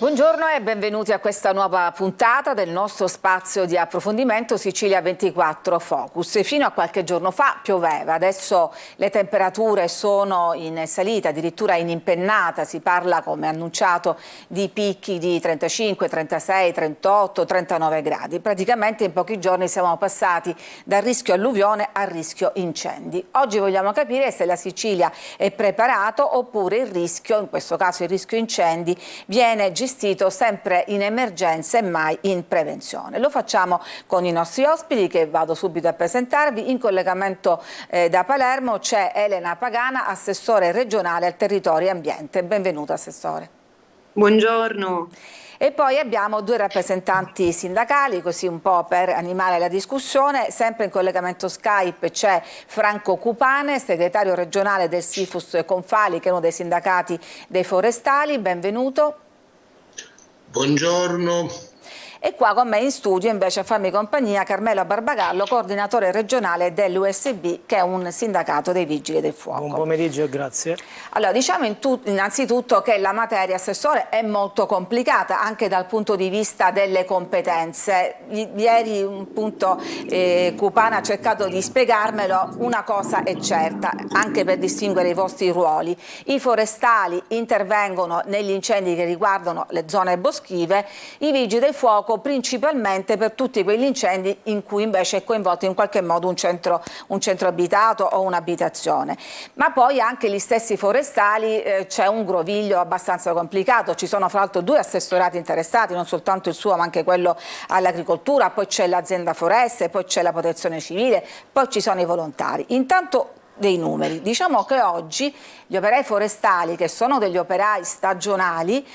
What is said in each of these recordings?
Buongiorno e benvenuti a questa nuova puntata del nostro spazio di approfondimento Sicilia 24 Focus. Fino a qualche giorno fa pioveva, adesso le temperature sono in salita, addirittura in impennata, si parla, come annunciato, di picchi di 35, 36, 38, 39 gradi. Praticamente in pochi giorni siamo passati dal rischio alluvione al rischio incendi. Oggi vogliamo capire se la Sicilia è preparata oppure il rischio, in questo caso il rischio incendi, viene gestito sempre in emergenza e mai in prevenzione. Lo facciamo con i nostri ospiti che vado subito a presentarvi. In collegamento da Palermo c'è Elena Pagana, assessore regionale al territorio e ambiente. Benvenuta, assessore. Buongiorno. E poi abbiamo due rappresentanti sindacali, così un po' per animare la discussione. Sempre in collegamento Skype c'è Franco Cupane, segretario regionale del Sifus Confali, che è uno dei sindacati dei forestali. Benvenuto. Buongiorno. E qua con me in studio invece a farmi compagnia Carmelo Barbagallo, coordinatore regionale dell'USB, che è un sindacato dei Vigili del Fuoco. Buon pomeriggio e grazie. Allora, diciamo innanzitutto che la materia, assessore, è molto complicata anche dal punto di vista delle competenze. Ieri Cupana ha cercato di spiegarmelo. Una cosa è certa, anche per distinguere i vostri ruoli: i forestali intervengono negli incendi che riguardano le zone boschive, i Vigili del Fuoco principalmente per tutti quegli incendi in cui invece è coinvolto in qualche modo un centro abitato o un'abitazione. Ma poi anche gli stessi forestali c'è un groviglio abbastanza complicato. Ci sono fra l'altro due assessorati interessati, non soltanto il suo ma anche quello all'agricoltura, poi c'è l'azienda foreste, poi c'è la protezione civile, poi ci sono i volontari. Intanto dei numeri. Diciamo che oggi gli operai forestali, che sono degli operai stagionali,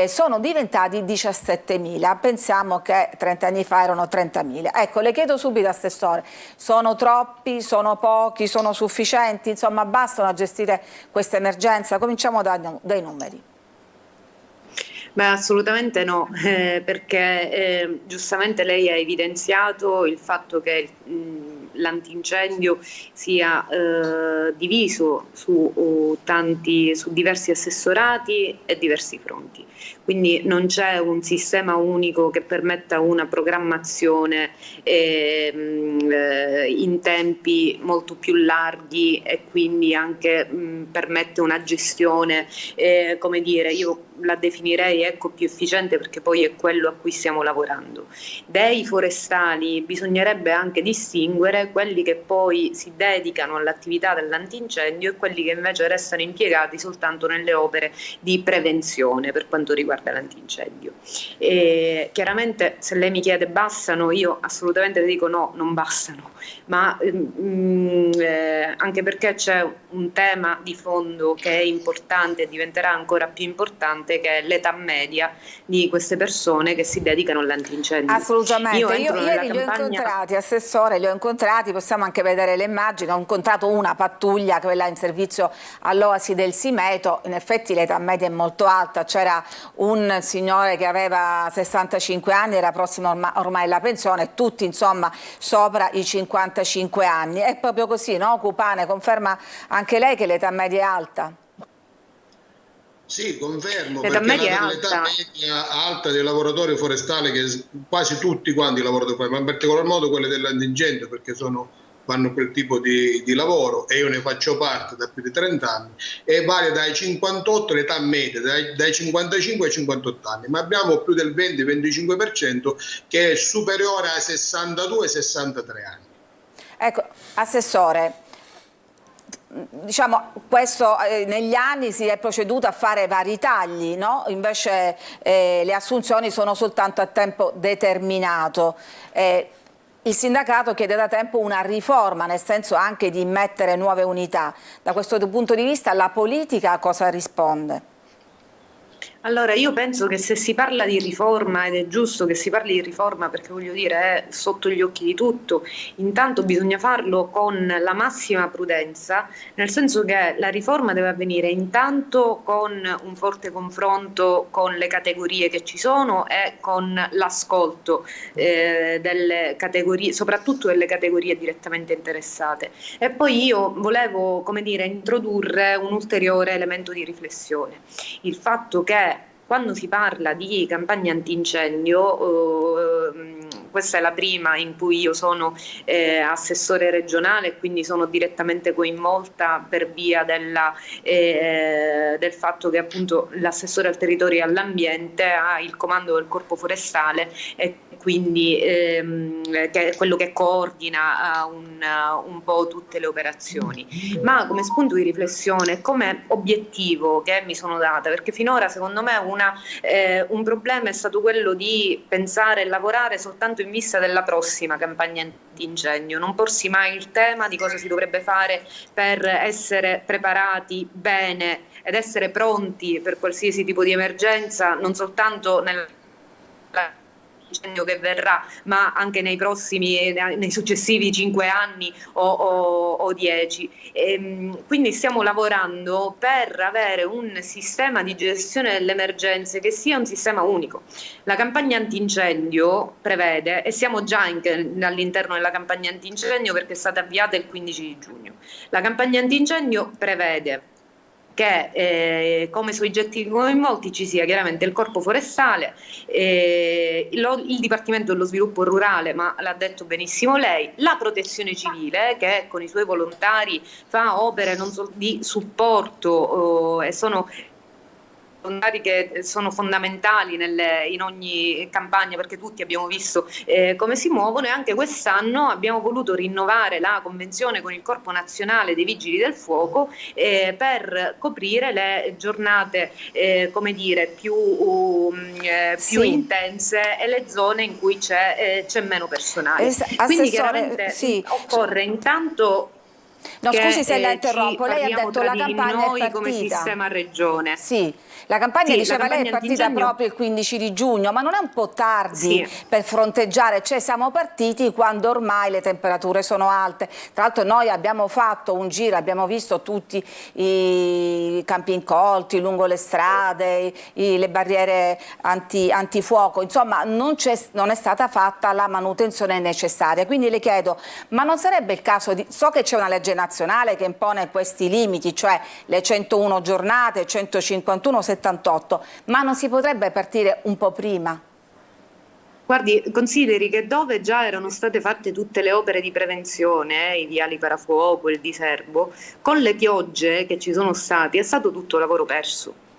sono diventati 17.000. Pensiamo che 30 anni fa erano 30.000. Ecco, le chiedo subito, assessore, sono troppi, sono pochi, sono sufficienti? Insomma, bastano a gestire questa emergenza? Cominciamo dai numeri. Beh, assolutamente no, perché giustamente lei ha evidenziato il fatto che l'antincendio sia diviso su diversi assessorati e diversi fronti. Quindi non c'è un sistema unico che permetta una programmazione in tempi molto più larghi e quindi anche permette una gestione, come dire, io la definirei più efficiente, perché poi è quello a cui stiamo lavorando. Dei forestali bisognerebbe anche distinguere quelli che poi si dedicano all'attività dell'antincendio e quelli che invece restano impiegati soltanto nelle opere di prevenzione per quanto riguarda l'antincendio. Chiaramente se lei mi chiede bastano, io assolutamente le dico no, non bastano, ma anche perché c'è un tema di fondo che è importante e diventerà ancora più importante, che è l'età media di queste persone che si dedicano all'antincendio. Assolutamente, io ieri li ho incontrati, assessore, li ho incontrati, possiamo anche vedere le immagini. Ho incontrato una pattuglia, quella in servizio all'Oasi del Simeto. In effetti l'età media è molto alta, c'era un signore che aveva 65 anni, era prossimo ormai alla pensione, tutti insomma sopra i 55 anni. È proprio così, no? Cupane, conferma anche lei che l'età media è alta? Sì, confermo, perché l'età media alta dei lavoratori forestali, che quasi tutti quanti lavorano, ma in particolar modo quelli dell'antincendio, perché fanno quel tipo di lavoro, e io ne faccio parte da più di 30 anni, e varia dai 58, l'età media, dai 55 ai 58 anni, ma abbiamo più del 20-25% che è superiore ai 62-63 anni. Ecco, assessore, diciamo, questo negli anni si è proceduto a fare vari tagli, no? Invece le assunzioni sono soltanto a tempo determinato. Il sindacato chiede da tempo una riforma, nel senso anche di immettere nuove unità. Da questo punto di vista la politica a cosa risponde? Allora, io penso che se si parla di riforma, ed è giusto che si parli di riforma perché voglio dire è sotto gli occhi di tutto, intanto bisogna farlo con la massima prudenza, nel senso che la riforma deve avvenire intanto con un forte confronto con le categorie che ci sono e con l'ascolto delle categorie, soprattutto delle categorie direttamente interessate. E poi io volevo, come dire, introdurre un ulteriore elemento di riflessione. Il fatto che quando si parla di campagna antincendio, questa è la prima in cui io sono assessore regionale, quindi sono direttamente coinvolta per via del fatto che appunto l'assessore al territorio e all'ambiente ha il comando del Corpo Forestale e quindi che è quello che coordina un po' tutte le operazioni. Ma come spunto di riflessione, come obiettivo che mi sono data, perché finora secondo me un problema è stato quello di pensare e lavorare soltanto in vista della prossima campagna antincendio, non porsi mai il tema di cosa si dovrebbe fare per essere preparati bene ed essere pronti per qualsiasi tipo di emergenza, non soltanto nel che verrà, ma anche nei successivi 5 anni o 10. Quindi stiamo lavorando per avere un sistema di gestione delle emergenze che sia un sistema unico. La campagna antincendio prevede, e siamo già all'interno della campagna antincendio perché è stata avviata il 15 di giugno, la campagna antincendio prevede che come soggetti coinvolti ci sia chiaramente il Corpo Forestale, il Dipartimento dello Sviluppo Rurale, ma l'ha detto benissimo lei, la Protezione Civile che con i suoi volontari fa opere non solo di supporto e sono volontari che sono fondamentali in ogni campagna, perché tutti abbiamo visto come si muovono, e anche quest'anno abbiamo voluto rinnovare la convenzione con il Corpo Nazionale dei Vigili del Fuoco per coprire le giornate come dire più intense e le zone in cui c'è meno personale. Quindi chiaramente occorre intanto No, scusi se la interrompo, lei ha detto la campagna è partita. Come sistema regione. Sì, la campagna diceva lei è partita proprio il 15 di giugno, ma non è un po' tardi per fronteggiare? Cioè siamo partiti quando ormai le temperature sono alte. Tra l'altro noi abbiamo fatto un giro, abbiamo visto tutti i campi incolti lungo le strade, le barriere antifuoco, insomma non è stata fatta la manutenzione necessaria. Quindi le chiedo, ma non sarebbe il caso di... So che c'è una legge nazionale che impone questi limiti, cioè le 101 giornate, 151, 78, ma non si potrebbe partire un po' prima? Guardi, consideri che dove già erano state fatte tutte le opere di prevenzione, i viali parafuoco, il diserbo, con le piogge che ci sono state è stato tutto lavoro perso.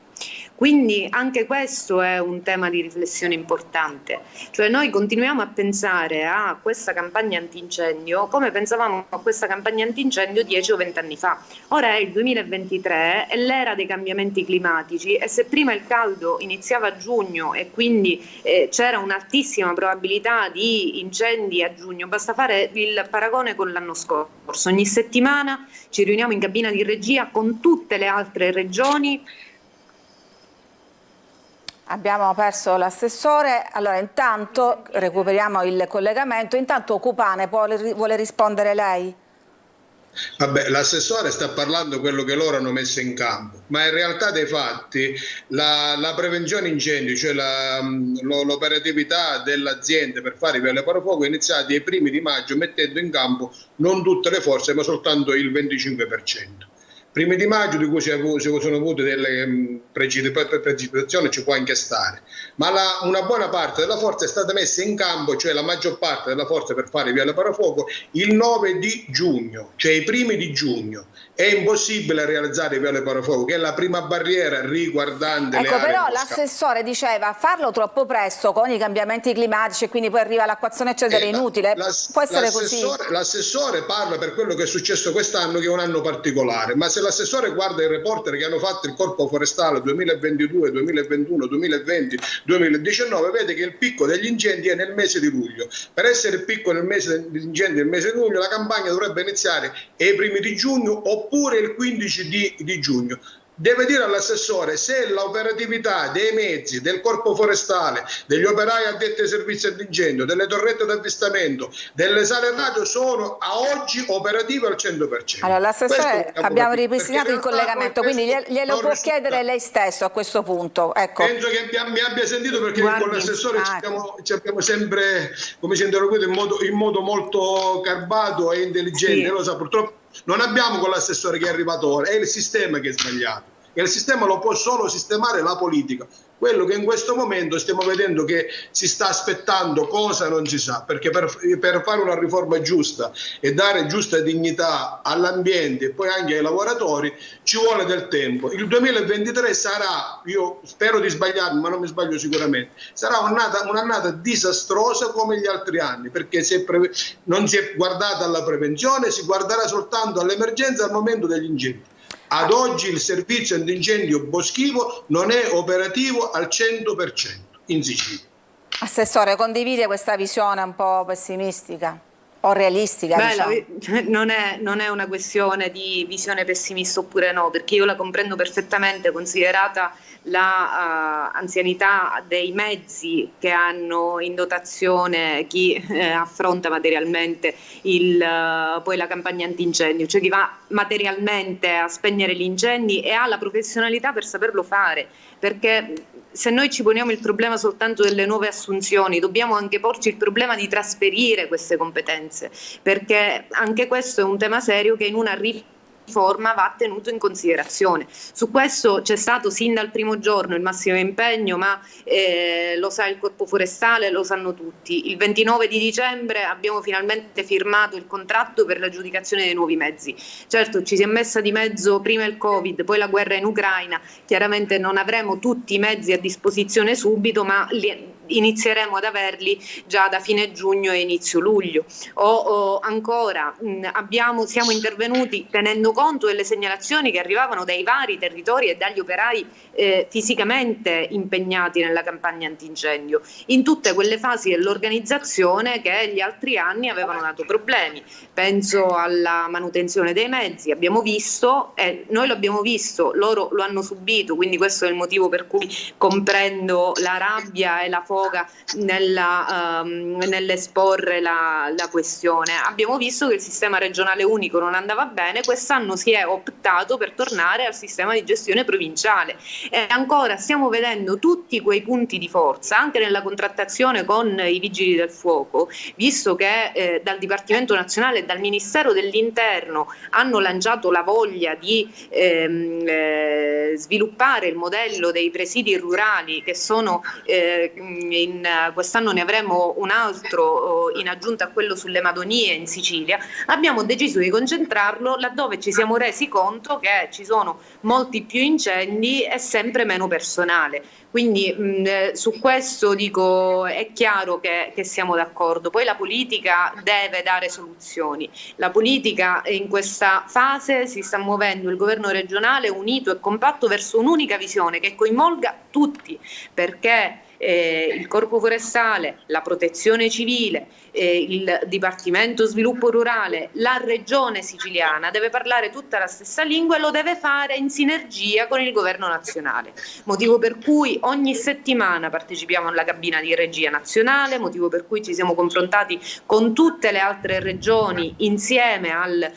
Quindi anche questo è un tema di riflessione importante, cioè noi continuiamo a pensare a questa campagna antincendio come pensavamo a questa campagna antincendio 10 o 20 anni fa. Ora è il 2023, è l'era dei cambiamenti climatici e se prima il caldo iniziava a giugno e quindi c'era un'altissima probabilità di incendi a giugno, basta fare il paragone con l'anno scorso. Ogni settimana ci riuniamo in cabina di regia con tutte le altre regioni. Abbiamo perso l'assessore, allora intanto recuperiamo il collegamento, intanto Cupane vuole rispondere lei? Vabbè, l'assessore sta parlando quello che loro hanno messo in campo, ma in realtà dei fatti la prevenzione incendi, cioè l'operatività dell'azienda per fare i viali parafuoco è iniziata ai primi di maggio mettendo in campo non tutte le forze ma soltanto il 25%. Primi di maggio, di cui si sono avute delle precipitazioni, ci può anche stare, ma una buona parte della forza è stata messa in campo, cioè la maggior parte della forza per fare i viali parafuoco il 9 di giugno, cioè i primi di giugno. È impossibile realizzare i viali parafuoco, che è la prima barriera riguardante le aree però l'assessore diceva farlo troppo presto con i cambiamenti climatici e quindi poi arriva l'acquazione eccetera, inutile. Può essere così? L'assessore parla per quello che è successo quest'anno, che è un anno particolare, ma se l'assessore guarda i reporter che hanno fatto il Corpo Forestale 2022, 2021, 2020, 2019, vede che il picco degli incendi è nel mese di luglio. Per essere il picco nel mese degli incendi nel mese di luglio, la campagna dovrebbe iniziare ai primi di giugno oppure il 15 di giugno. Deve dire all'assessore se l'operatività dei mezzi, del Corpo Forestale, degli operai addetti ai servizi all'incendio, delle torrette d'avvistamento, delle sale radio sono a oggi operative al 100%. Allora l'assessore abbiamo ripristinato il collegamento, quindi glielo può chiedere lei stesso a questo punto. Ecco. Penso che mi abbia sentito, perché con l'assessore ci abbiamo sempre interloquito in modo molto garbato e intelligente. Lo sa, purtroppo non abbiamo con l'assessore che è arrivato ora, è il sistema che è sbagliato e il sistema lo può solo sistemare la politica. Quello che in questo momento stiamo vedendo che si sta aspettando cosa non si sa, perché per fare una riforma giusta e dare giusta dignità all'ambiente e poi anche ai lavoratori ci vuole del tempo. Il 2023 sarà, io spero di sbagliarmi ma non mi sbaglio sicuramente, sarà un'annata disastrosa come gli altri anni, perché non si è guardata alla prevenzione, si guarderà soltanto all'emergenza al momento degli incendi. Ad oggi il servizio antincendio boschivo non è operativo al 100% in Sicilia. Assessore, condivide questa visione un po' pessimistica o realistica? Non è una questione di visione pessimista oppure no, perché io la comprendo perfettamente, considerata la anzianità dei mezzi che hanno in dotazione chi affronta materialmente poi la campagna antincendio, cioè chi va materialmente a spegnere gli incendi e ha la professionalità per saperlo fare, perché se noi ci poniamo il problema soltanto delle nuove assunzioni, dobbiamo anche porci il problema di trasferire queste competenze, perché anche questo è un tema serio che in una riforma va tenuto in considerazione. Su questo c'è stato sin dal primo giorno il massimo impegno, ma lo sa il Corpo Forestale, lo sanno tutti. Il 29 di dicembre abbiamo finalmente firmato il contratto per l'aggiudicazione dei nuovi mezzi. Certo, ci si è messa di mezzo prima il Covid, poi la guerra in Ucraina, chiaramente non avremo tutti i mezzi a disposizione subito, ma inizieremo ad averli già da fine giugno e inizio luglio. Ancora siamo intervenuti tenendo conto delle segnalazioni che arrivavano dai vari territori e dagli operai fisicamente impegnati nella campagna antincendio, in tutte quelle fasi dell'organizzazione che gli altri anni avevano dato problemi. Penso alla manutenzione dei mezzi, abbiamo visto, noi lo abbiamo visto, loro lo hanno subito, quindi questo è il motivo per cui comprendo la rabbia e la foga nell'esporre la questione. Abbiamo visto che il sistema regionale unico non andava bene, quest'anno si è optato per tornare al sistema di gestione provinciale e ancora stiamo vedendo tutti quei punti di forza anche nella contrattazione con i vigili del fuoco, visto che dal Dipartimento Nazionale e dal Ministero dell'Interno hanno lanciato la voglia di sviluppare il modello dei presidi rurali che sono quest'anno ne avremo un altro in aggiunta a quello sulle Madonie in Sicilia. Abbiamo deciso di concentrarlo laddove ci siamo resi conto che ci sono molti più incendi e sempre meno personale. Quindi su questo dico è chiaro che siamo d'accordo. Poi la politica deve dare soluzioni. La politica in questa fase si sta muovendo, il governo regionale unito e compatto verso un'unica visione che coinvolga tutti, perché il Corpo Forestale, la Protezione Civile, il Dipartimento Sviluppo Rurale, la Regione Siciliana deve parlare tutta la stessa lingua e lo deve fare in sinergia con il Governo nazionale. Motivo per cui ogni settimana partecipiamo alla cabina di regia nazionale, motivo per cui ci siamo confrontati con tutte le altre regioni insieme al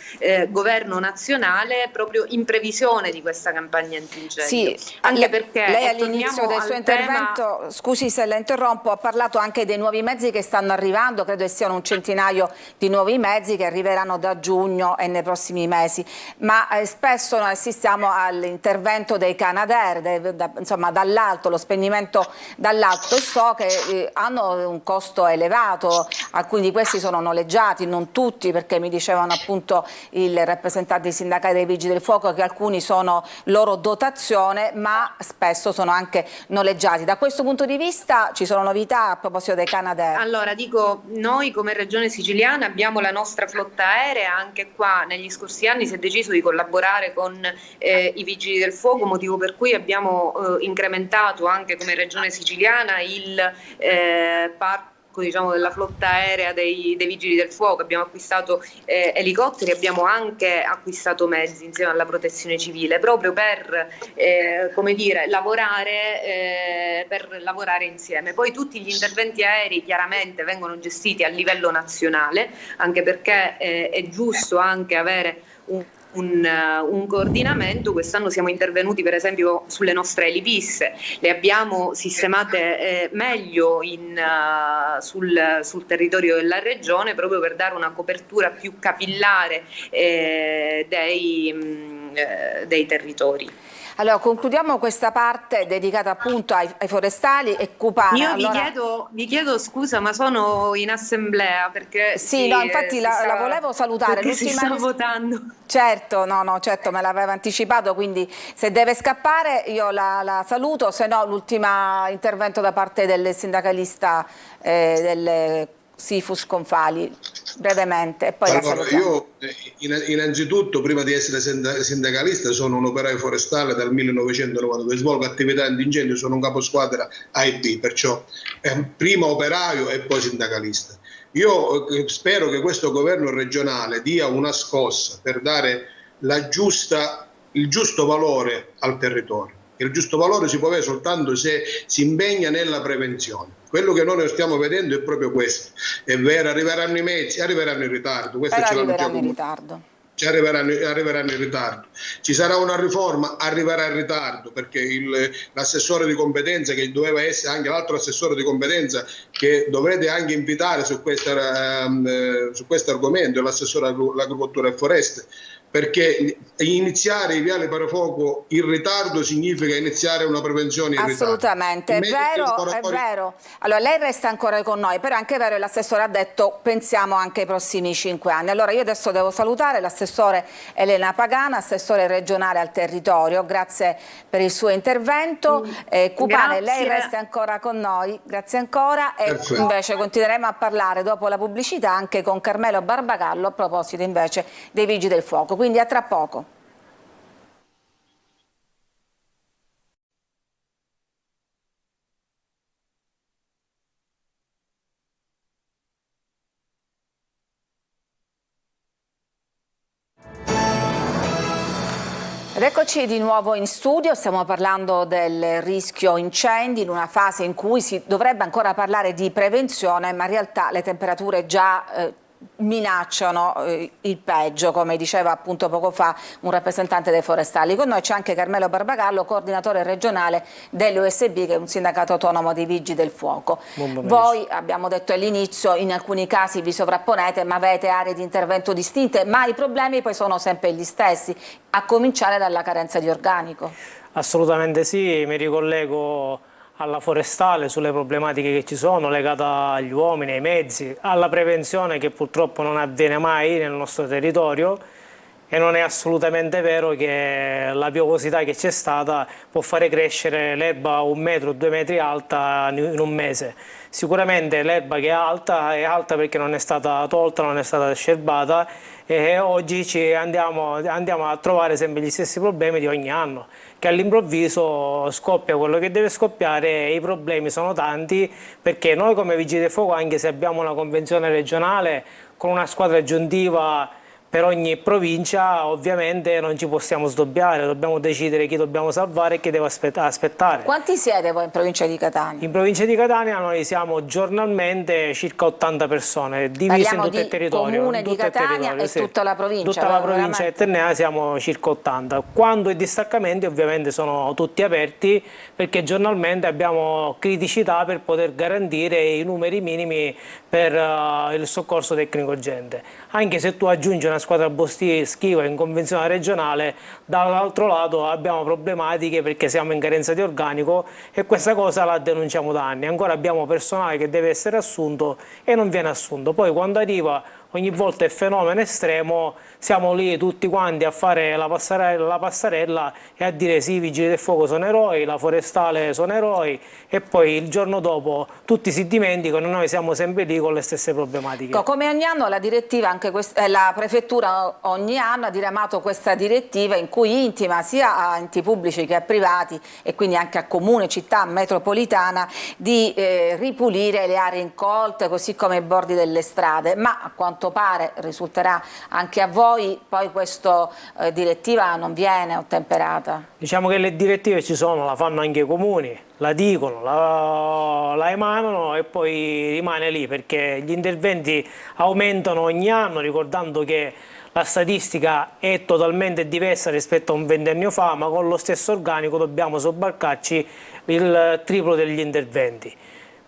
Governo nazionale proprio in previsione di questa campagna antincendio. Sì, anche perché lei all'inizio del suo intervento, scusi se la interrompo, ha parlato anche dei nuovi mezzi che stanno arrivando, credo che siano un centinaio di nuovi mezzi che arriveranno da giugno e nei prossimi mesi, ma spesso noi assistiamo all'intervento dei Canadair, insomma dall'alto, lo spegnimento dall'alto, e so che hanno un costo elevato, alcuni di questi sono noleggiati, non tutti, perché mi dicevano appunto il rappresentante sindacale dei Vigili del Fuoco che alcuni sono loro dotazione, ma spesso sono anche noleggiati. Da questo punto di vista ci sono novità a proposito dei Canadair? Allora dico, noi come Regione Siciliana abbiamo la nostra flotta aerea, anche qua negli scorsi anni si è deciso di collaborare con i Vigili del Fuoco, motivo per cui abbiamo incrementato anche come Regione Siciliana il parco, diciamo, della flotta aerea dei Vigili del Fuoco. Abbiamo acquistato elicotteri, abbiamo anche acquistato mezzi insieme alla Protezione Civile proprio per come dire, lavorare insieme. Poi tutti gli interventi aerei chiaramente vengono gestiti a livello nazionale, anche perché è giusto anche avere un coordinamento. Quest'anno siamo intervenuti per esempio sulle nostre elipiste, le abbiamo sistemate meglio sul territorio della regione proprio per dare una copertura più capillare dei territori. Allora, concludiamo questa parte dedicata appunto ai forestali e Cupana. Io allora... vi chiedo scusa, ma sono in assemblea perché sì, no, infatti la volevo salutare. Perché si sta votando. Certo, certo, me l'aveva anticipato, quindi se deve scappare io la saluto, se no l'ultimo intervento da parte del sindacalista del Sifus Confali, brevemente, e poi allora, la salutiamo. Io innanzitutto, prima di essere sindacalista, sono un operaio forestale dal 1992, svolgo attività antincendio, sono un caposquadra A e B, perciò prima operaio e poi sindacalista. Io spero che questo governo regionale dia una scossa per dare il giusto valore al territorio. Il giusto valore si può avere soltanto se si impegna nella prevenzione. Quello che noi stiamo vedendo è proprio questo. È vero, arriveranno i mezzi, arriveranno in ritardo. Questo arriveranno in ritardo. Arriveranno in ritardo. Ci sarà una riforma, arriverà in ritardo, perché l'assessore di competenza, che doveva essere anche l'altro assessore di competenza che dovrete anche invitare su questo argomento, l'assessore all'agricoltura e foreste, perché iniziare i viali per fuoco in ritardo significa iniziare una prevenzione in ritardo. Assolutamente, è vero. Allora, lei resta ancora con noi, però è anche vero, l'assessore ha detto pensiamo anche ai prossimi 5 anni. Allora io adesso devo salutare l'assessore Elena Pagana, assessore regionale al territorio, grazie per il suo intervento. Cupane, lei resta ancora con noi, grazie ancora, e perfetto. Invece continueremo a parlare dopo la pubblicità anche con Carmelo Barbagallo a proposito invece dei Vigili del Fuoco. Quindi a tra poco. Ed eccoci di nuovo in studio, stiamo parlando del rischio incendi in una fase in cui si dovrebbe ancora parlare di prevenzione, ma in realtà le temperature già minacciano il peggio, come diceva appunto poco fa un rappresentante dei forestali. Con noi c'è anche Carmelo Barbagallo, coordinatore regionale dell'USB, che è un sindacato autonomo dei Vigili del Fuoco. Voi, abbiamo detto all'inizio, in alcuni casi vi sovrapponete, ma avete aree di intervento distinte, ma i problemi poi sono sempre gli stessi, a cominciare dalla carenza di organico. Assolutamente sì, mi ricollego alla forestale sulle problematiche che ci sono legate agli uomini, ai mezzi, alla prevenzione che purtroppo non avviene mai nel nostro territorio, e non è assolutamente vero che la piovosità che c'è stata può fare crescere l'erba 1 metro, 2 metri alta in un mese. Sicuramente l'erba che è alta perché non è stata tolta, non è stata scerbata, e oggi andiamo a trovare sempre gli stessi problemi di ogni anno, che all'improvviso scoppia quello che deve scoppiare, e i problemi sono tanti, perché noi come Vigili del Fuoco, anche se abbiamo una convenzione regionale con una squadra aggiuntiva per ogni provincia, ovviamente non ci possiamo sdoppiare, dobbiamo decidere chi dobbiamo salvare e chi deve aspettare. Quanti siete voi in provincia di Catania? In provincia di Catania noi siamo giornalmente circa 80 persone, divise in tutto il territorio. Comune di Catania e sì. Tutta la provincia? Tutta la provincia di Ternea siamo circa 80. Quando i distaccamenti ovviamente sono tutti aperti, perché giornalmente abbiamo criticità per poter garantire i numeri minimi per il soccorso tecnico urgente. Anche se tu aggiungi una squadra boschiva in convenzione regionale, dall'altro lato abbiamo problematiche perché siamo in carenza di organico, e questa cosa la denunciamo da anni. Ancora abbiamo personale che deve essere assunto e non viene assunto. Poi quando arriva ogni volta è fenomeno estremo, siamo lì tutti quanti a fare la passerella e a dire sì, i Vigili del Fuoco sono eroi, la forestale sono eroi, e poi il giorno dopo tutti si dimenticano e noi siamo sempre lì con le stesse problematiche. Come ogni anno la direttiva, anche la prefettura ogni anno ha diramato questa direttiva in cui intima sia a enti pubblici che a privati, e quindi anche a comune, città, metropolitana, di ripulire le aree incolte, così come i bordi delle strade, ma a quanto pare risulterà anche a voi poi questa direttiva non viene ottemperata. Diciamo che le direttive ci sono, la fanno anche i comuni, la dicono, la emanano e poi rimane lì, perché gli interventi aumentano ogni anno, ricordando che la statistica è totalmente diversa rispetto a un 20 anni fa, ma con lo stesso organico dobbiamo sobbarcarci il triplo degli interventi.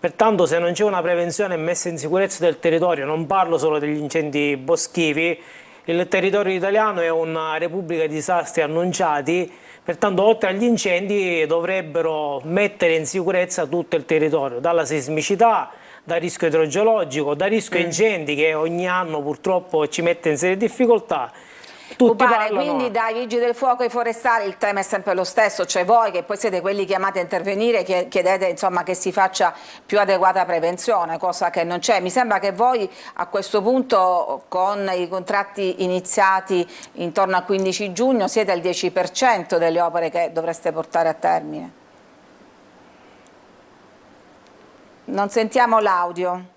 Pertanto, se non c'è una prevenzione e messa in sicurezza del territorio, non parlo solo degli incendi boschivi, il territorio italiano è una repubblica di disastri annunciati, pertanto oltre agli incendi dovrebbero mettere in sicurezza tutto il territorio, dalla sismicità, dal rischio idrogeologico, dal rischio incendi che ogni anno purtroppo ci mette in serie difficoltà. Quindi dai vigili del fuoco ai forestali il tema è sempre lo stesso, cioè voi che poi siete quelli chiamati a intervenire chiedete insomma che si faccia più adeguata prevenzione, cosa che non c'è. Mi sembra che voi a questo punto con i contratti iniziati intorno al 15 giugno siete al 10% delle opere che dovreste portare a termine. Non sentiamo l'audio.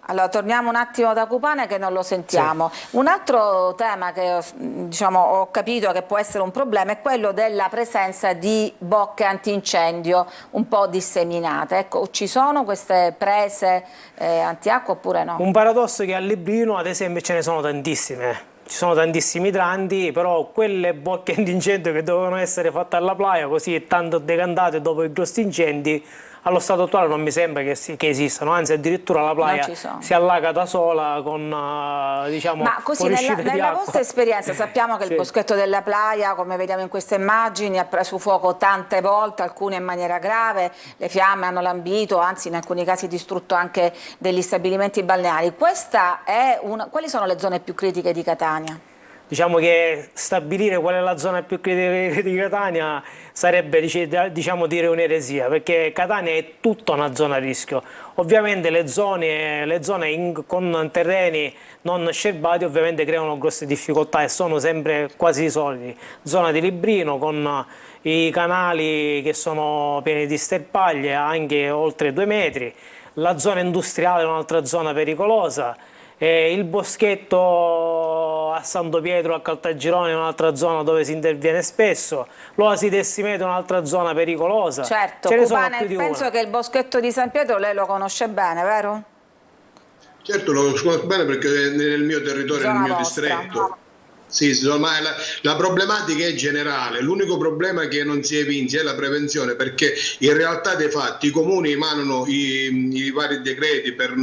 Allora, torniamo un attimo da Cupane che non lo sentiamo. Sì. Un altro tema che diciamo, ho capito che può essere un problema è quello della presenza di bocche antincendio un po' disseminate. Ecco, ci sono queste prese antiacqua oppure no? Un paradosso è che a Librino, ad esempio, ce ne sono tantissime. Ci sono tantissimi idranti, però quelle bocche antincendio che dovevano essere fatte alla playa, così tanto decantate dopo i grossi incendi, allo stato attuale non mi sembra che esistano, anzi addirittura la playa si allaga da sola con diciamo ma così nella vostra esperienza sappiamo che il boschetto della playa, come vediamo in queste immagini, ha preso fuoco tante volte, alcune in maniera grave, le fiamme hanno lambito, anzi in alcuni casi distrutto anche degli stabilimenti balneari. Quali sono le zone più critiche di Catania? Diciamo che stabilire qual è la zona più critica di Catania sarebbe diciamo dire un'eresia, perché Catania è tutta una zona a rischio. Ovviamente le zone con terreni non scerbati ovviamente creano grosse difficoltà e sono sempre quasi soliti. Zona di Librino con i canali che sono pieni di sterpaglie anche oltre 2 metri, la zona industriale è un'altra zona pericolosa. Il boschetto a Santo Pietro, a Caltagirone è un'altra zona dove si interviene spesso, l'Oasi del Simeto è un'altra zona pericolosa. Certo, Cupane, penso che il boschetto di San Pietro lei lo conosce bene, vero? Certo, lo conosco bene perché è nel mio territorio, nel mio distretto. Sì, ma la problematica è generale, l'unico problema che non si evince è la prevenzione, perché in realtà dei fatti i comuni emanano i vari decreti per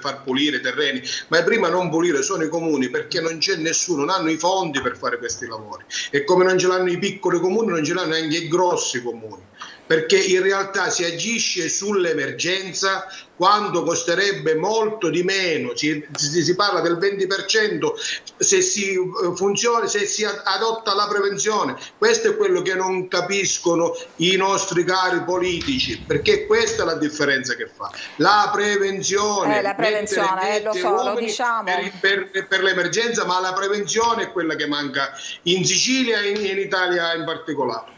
far pulire i terreni, ma prima non pulire sono i comuni, perché non c'è nessuno, non hanno i fondi per fare questi lavori, e come non ce l'hanno i piccoli comuni non ce l'hanno neanche i grossi comuni, perché in realtà si agisce sull'emergenza quando costerebbe molto di meno, si parla del 20% se si adotta la prevenzione. Questo è quello che non capiscono i nostri cari politici, perché questa è la differenza che fa. La prevenzione, lo so, lo diciamo. Per l'emergenza, ma la prevenzione è quella che manca in Sicilia e in Italia in particolare.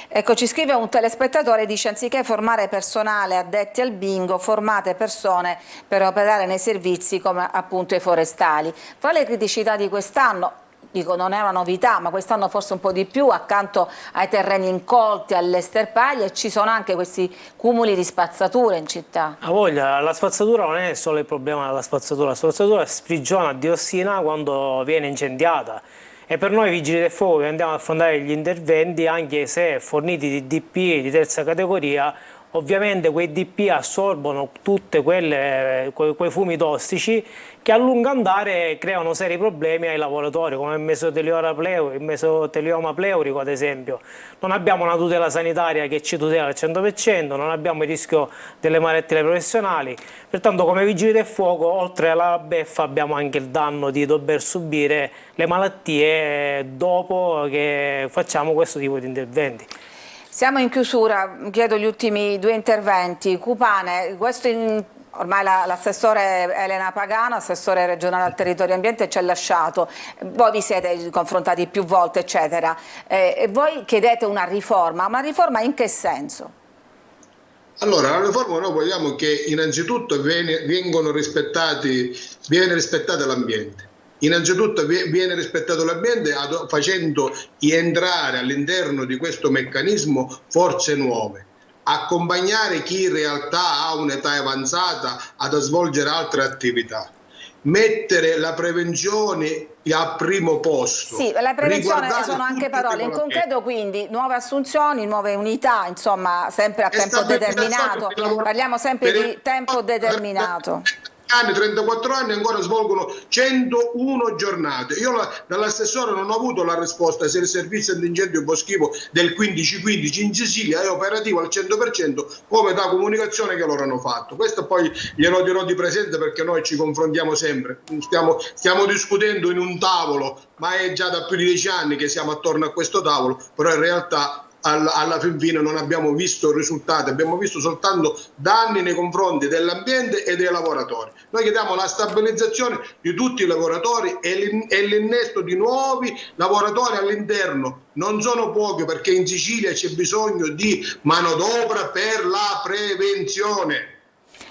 Ecco, ci scrive un telespettatore, dice: anziché formare personale addetti al bingo, formate persone per operare nei servizi come appunto i forestali. Fra le criticità di quest'anno, dico non è una novità, ma quest'anno forse un po' di più, accanto ai terreni incolti, alle sterpaglie, ci sono anche questi cumuli di spazzatura in città. A voglia, la spazzatura non è solo il problema della spazzatura, la spazzatura sprigiona diossina quando viene incendiata. E per noi vigili del fuoco che andiamo ad affrontare gli interventi, anche se forniti di DP di terza categoria, ovviamente quei DP assorbono tutte quei fumi tossici che a lungo andare creano seri problemi ai lavoratori, come il mesotelioma pleurico ad esempio. Non abbiamo una tutela sanitaria che ci tutela al 100%, non abbiamo il rischio delle malattie professionali, pertanto come vigili del fuoco oltre alla beffa abbiamo anche il danno di dover subire le malattie dopo che facciamo questo tipo di interventi. Siamo in chiusura, chiedo gli ultimi 2 interventi. Cupane, ormai l'assessore Elena Pagano, assessore regionale al territorio e ambiente, ci ha lasciato, voi vi siete confrontati più volte eccetera, e voi chiedete una riforma, ma riforma in che senso? Allora, la riforma noi vogliamo che innanzitutto viene rispettato l'ambiente. Innanzitutto viene rispettato l'ambiente facendo entrare all'interno di questo meccanismo forze nuove, accompagnare chi in realtà ha un'età avanzata ad svolgere altre attività, mettere la prevenzione al primo posto. Sì, la prevenzione sono anche parole, in concreto quindi nuove assunzioni, nuove unità, insomma sempre a tempo determinato, parliamo sempre di tempo determinato. anni, 34 anni ancora svolgono 101 giornate. Io dall'assessore non ho avuto la risposta se il servizio antincendio boschivo del 15-15 in Sicilia è operativo al 100% come da comunicazione che loro hanno fatto. Questo poi glielo dirò di presente perché noi ci confrontiamo sempre, stiamo discutendo in un tavolo, ma è già da più di 10 anni che siamo attorno a questo tavolo, però in realtà alla fin fine non abbiamo visto risultati, abbiamo visto soltanto danni nei confronti dell'ambiente e dei lavoratori. Noi chiediamo la stabilizzazione di tutti i lavoratori e l'innesto di nuovi lavoratori all'interno. Non sono pochi perché in Sicilia c'è bisogno di manodopera per la prevenzione.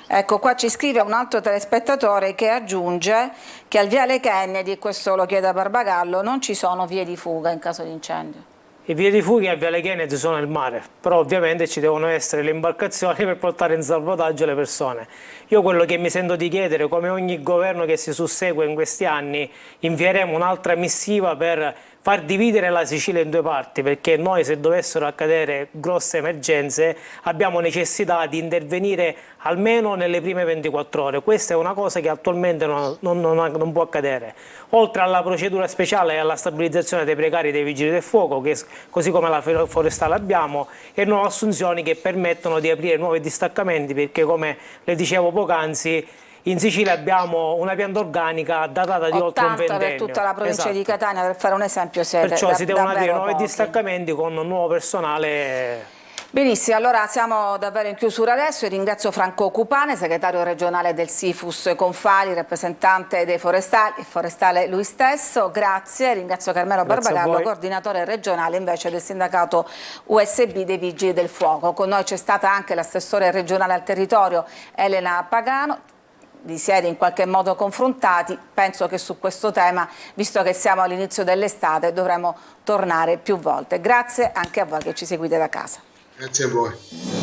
Ecco, qua ci scrive un altro telespettatore che aggiunge che al viale Kennedy, questo lo chiede a Barbagallo, non ci sono vie di fuga in caso di incendio. Le vie di fuga a Viale Kennedy sono il mare, però ovviamente ci devono essere le imbarcazioni per portare in salvataggio le persone. Io quello che mi sento di chiedere, come ogni governo che si sussegue in questi anni, invieremo un'altra missiva per far dividere la Sicilia in due parti, perché noi se dovessero accadere grosse emergenze abbiamo necessità di intervenire almeno nelle prime 24 ore. Questa è una cosa che attualmente non può accadere. Oltre alla procedura speciale e alla stabilizzazione dei precari dei vigili del fuoco, che così come la forestale abbiamo, e nuove assunzioni che permettono di aprire nuovi distaccamenti, perché come le dicevo poc'anzi, in Sicilia abbiamo una pianta organica datata di oltre un ventennio. per tutta la provincia esatto. di Catania, per fare un esempio, perciò si devono aprire nuovi pochi distaccamenti con nuovo personale. Benissimo, allora siamo davvero in chiusura adesso. Io ringrazio Franco Cupane, segretario regionale del Sifus Confali, rappresentante dei forestali, il forestale lui stesso, grazie. Ringrazio Carmelo Barbagallo, coordinatore regionale invece del sindacato USB dei Vigili del Fuoco. Con noi c'è stata anche l'assessore regionale al territorio Elena Pagano. Vi siete in qualche modo confrontati, penso che su questo tema, visto che siamo all'inizio dell'estate, dovremo tornare più volte. Grazie anche a voi che ci seguite da casa. Grazie a voi.